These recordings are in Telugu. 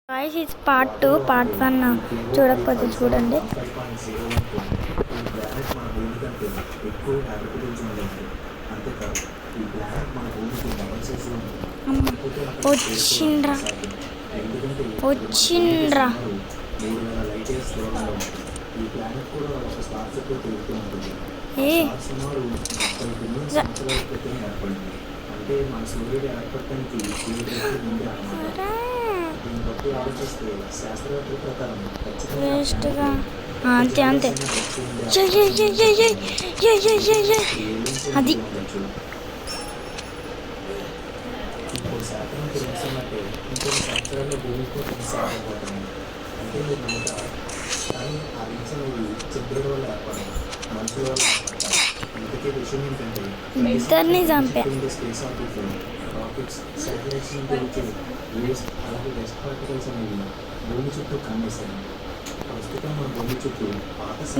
గాయ్స్ ఇట్స్ పార్ట్ 2 పార్ట్ 1 చూడకపోతే చూడండి. వచ్చిండ్రా వచ్చిండ్రా ఏ వేస్ట్గా అంతే అంతే అది ఇద్దరిని చంపా.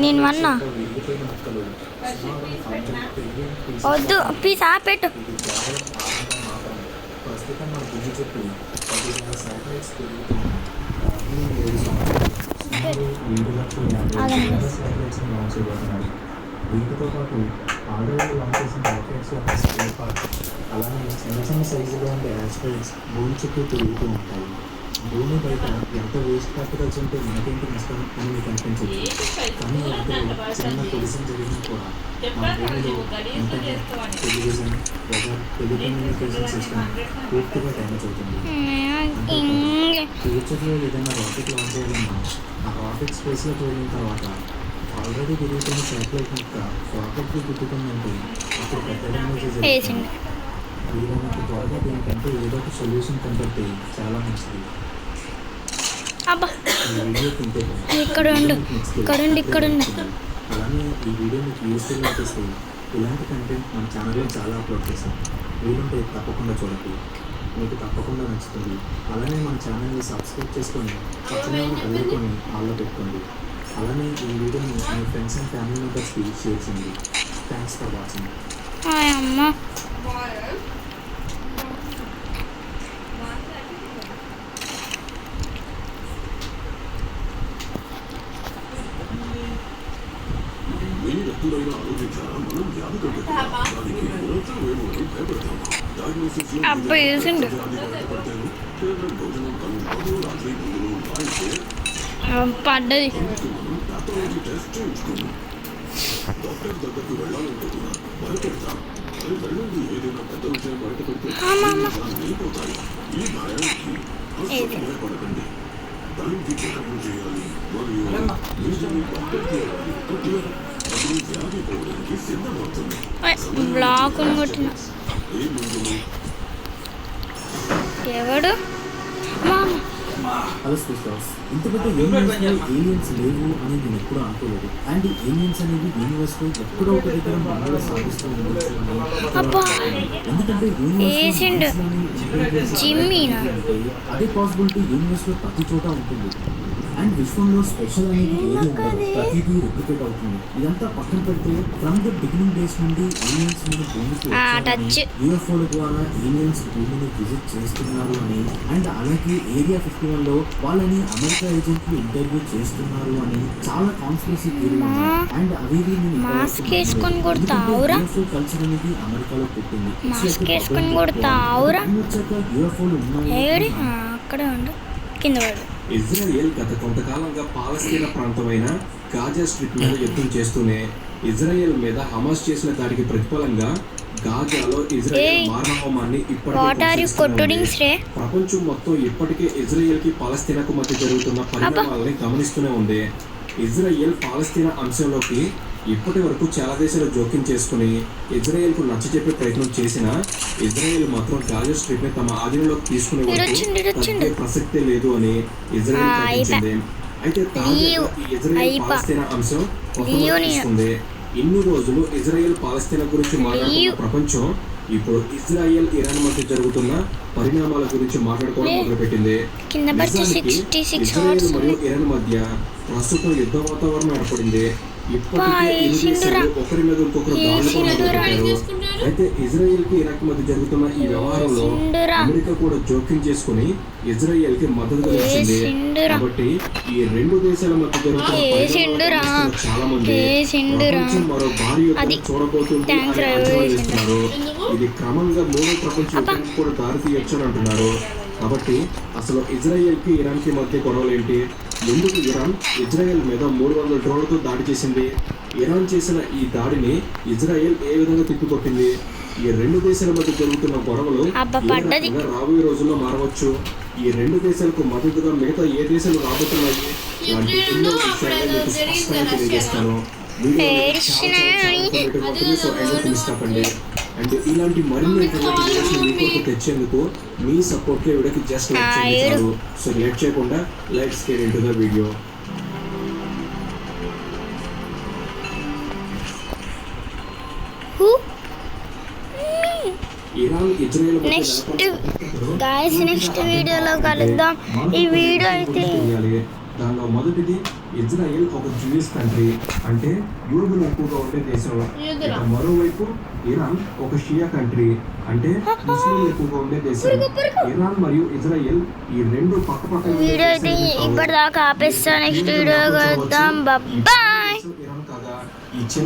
నేను వన్నా వద్దు ప్లీజ్ ఆపెట్టు. వీటితో పాటు ఆడవాళ్ళు లాంచ్ చేసిన రాకెట్స్ యొక్క స్పేర్ పార్ట్స్ అలానే చిన్న చిన్న సైజులో ఉండే యాస్ట్రాయిడ్స్ భూమి చుట్టూ తిరుగుతూ ఉంటాయి. భూమి బయట ఎంత వేస్ట్ పార్టికల్స్ ఉంటే మనకేంటి నష్టం అని మీకు అనిపించవచ్చు. కానీ అందులో చిన్న పొల్యూషన్ జరిగినా కూడా మన భూమిలో internet, television, weather, telecommunication system పూర్తిగా డ్యామేజ్ అవుతుంది. ఫ్యూచర్లో ఏదైనా రాకెట్ లాంచ్ చేయాలన్నా ఆ రాకెట్ స్పేస్లోకి వెళ్ళిన తర్వాత ఆల్రెడీ తిరుగుతున్న శాటిలైట్ యొక్క రాకెట్కి గుర్తుకుందంటే అప్పుడు పెద్ద డ్యామేజ్ జరిగింది. వీళ్ళకి త్వరగా దీనికంటే ఏదో ఒక సొల్యూషన్ కనిపెడితే చాలా మంచిది. అలానే ఈ వీడియో మీకు యూస్ఫుల్ అనిపిస్తే ఇలాంటి కంటెంట్ మన ఛానల్లో చాలా అప్లోడ్ చేశాం. వీలుంటే తప్పకుండా చూడండి, మీకు తప్పకుండా నచ్చుతుంది. అలానే మన ఛానల్ని సబ్స్క్రైబ్ చేసుకొని పక్కనే కలుపుకొని ఆల్లో పెట్టుకోండి. అలానే ఈ వీడియోని మీ ఫ్రెండ్స్ అండ్ ఫ్యామిలీ మెంబర్స్కి షేర్ చేయండి. Thanks for watching. అబ్బాయి వేసిండు పడ్డది. బ్లాక్ కొట్టిన ఎవడు హలో స్పేస్ ఇంతకంటే ఏలియన్స్ లేవు అని నేను ఎప్పుడూ అనుకోలేదు. అండ్ ఏలియన్స్ అనేది యూనివర్స్లో ఎప్పుడో ఒక దగ్గర మనలో సాధిస్తూ ఉండొచ్చు అని. ఎందుకంటే అదే పాసిబిలిటీ యూనివర్స్లో ప్రతి చోట ఉంటుంది. అండ్ విశ్వంలో స్పెషల్ అనేది ఏది ఉండదు, ప్రతిదీ రెప్లికేట్ అవుతుంది. ఇదంతా పక్కన పెడితే ఫ్రమ్ ద బిగినింగ్ డేస్ నుండి ఏలియన్స్ మీద భూమికి యూఎఫ్ఓల ద్వారా ఏలియన్స్ భూమిని విజిట్ చేస్తున్నారు అని, అండ్ అలాగే ఏరియా 51లో వాళ్ళని అమెరికా ఏజెంట్లు ఇంటర్వ్యూ చేస్తున్నారు అని చాలా కాన్స్పిరసీ థియరీలు ఉన్నాయి. అండ్ అవి కల్చర్ అనేది అమెరికాలో పుట్టింది. యూఎఫ్ఓలు ఉన్నాయి. ఇజ్రాయెల్ గత కొంతకాలంగా పాలస్తీనా ప్రాంతమైన గాజా స్ట్రిప్ మీద యుద్ధం చేస్తూనే ఇజ్రాయెల్ మీద హమాస్ చేసిన దాడికి ప్రతిఫలంగా గాజాలో ఇజ్రాయెల్ మారణహోమాన్ని ఇప్పటికే ప్రపంచం మొత్తం ఇప్పటికే ఇజ్రాయెల్ కి పాలస్తీనాకు మధ్య జరుగుతున్న పరిణామాలని గమనిస్తూనే ఉంది. ఇజ్రాయెల్ పాలస్తీనా అంశంలోకి ఇప్పటి వరకు చాలా దేశాలు జోక్యం చేసుకుని ఇజ్రాయెల్కు నచ్చజెప్పే ప్రయత్నం చేసినా ఇజ్రాయెల్ మాత్రం గాజా స్ట్రిప్ ని తమ ఆధీనంలోకి తీసుకునే వరకు ప్రసక్తే లేదు అని ఇజ్రాయెల్ ప్రకటించింది. అయితే ఇజ్రాయెల్ పాలస్తీనా అంశం తీసుకుంది. ఇన్ని రోజులు ఇజ్రాయెల్ పాలస్తీనా గురించి మాట్లాడుతున్న ప్రపంచం ఇప్పుడు ఇజ్రాయెల్ ఇరాన్ మధ్య జరుగుతున్న పరిణామాల గురించి మాట్లాడుకోవడం మొదలుపెట్టింది. ఇజ్రాయెల్ మరియు ఇరాన్ మధ్య ప్రస్తుతం యుద్ధ వాతావరణం ఏర్పడింది. ఇప్పటికే ఇరు దేశాలు ఒకరి మీద ఇంకొకరు దాడులు మొదలుపెట్టారు. అయితే ఇజ్రాయెల్ కి ఇరాక్ మధ్య జరుగుతున్న ఈ వ్యవహారంలో అమెరికా కూడా జోక్యం చేసుకుని ఇజ్రాయెల్ కి మద్దతుగా నిలిచింది. కాబట్టి ఈ రెండు దేశాల మధ్య జరుగుతున్న పరిణామాలను చాలా మంది ప్రపంచం మరో భారీ యుద్ధం చూడబోతుంది అని అంచనా వేస్తున్నారు. ఇది క్రమంగా మూడో ప్రపంచ యుద్ధానికి కూడా దారి తీయొచ్చు అని అంటున్నారు. కాబట్టి అసలు ఇజ్రాయెల్ కి ఇరాన్ కి మధ్య గొడవలు ఏంటి? ఎందుకు ఇరాన్ ఇజ్రాయెల్ మీద 300 డ్రోన్లతో దాడి చేసింది? ఇరాన్ చేసిన ఈ దాడిని ఇజ్రాయెల్ ఏ విధంగా తిప్పికొట్టింది? ఈ రెండు దేశాల మధ్య జరుగుతున్న గొడవలు ఏ రకంగా రాబోయే రోజుల్లో మారవచ్చు? ఈ రెండు దేశాలకు మద్దతుగా మిగతా ఏ దేశాలు రాబోతున్నాయి? ఇలాంటి ఎన్నో విషయాలు మీకు స్పష్టంగా తెలియజేస్తాను. అండ్ ఇలాంటి మరిన్ని ఇన్ఫర్మేషన్ మీకు తెచ్చేందుకు మీ సపోర్ట్ వీడియోకి జస్ట్ లైక్ చేయండి చాలు. సో లేట్ చేయకుండా let's get into the video. Iran Israel next వీడియోలో కలుద్దాం. ఈ వీడియో అయితే దానిలో మొదటిది ఇజ్రాయెల్ ఒక జూయిష్ కంట్రీ, అంటే యూదులు ఎక్కువగా ఉండే దేశం. ఇక మరోవైపు ఇరాన్ ఒక షియా కంట్రీ, అంటే ముస్లింలు ఎక్కువగా ఉండే దేశం. ఇరాన్ మరియు ఇజ్రాయెల్ ఈ రెండు పక్కపక్కన వీడియో అయితే ఇప్పటిదాకా ఆపేస్తా. నెక్స్ట్ వీడియో కలుద్దాం. బాయ్. ఇరాన్ కాగా ఈ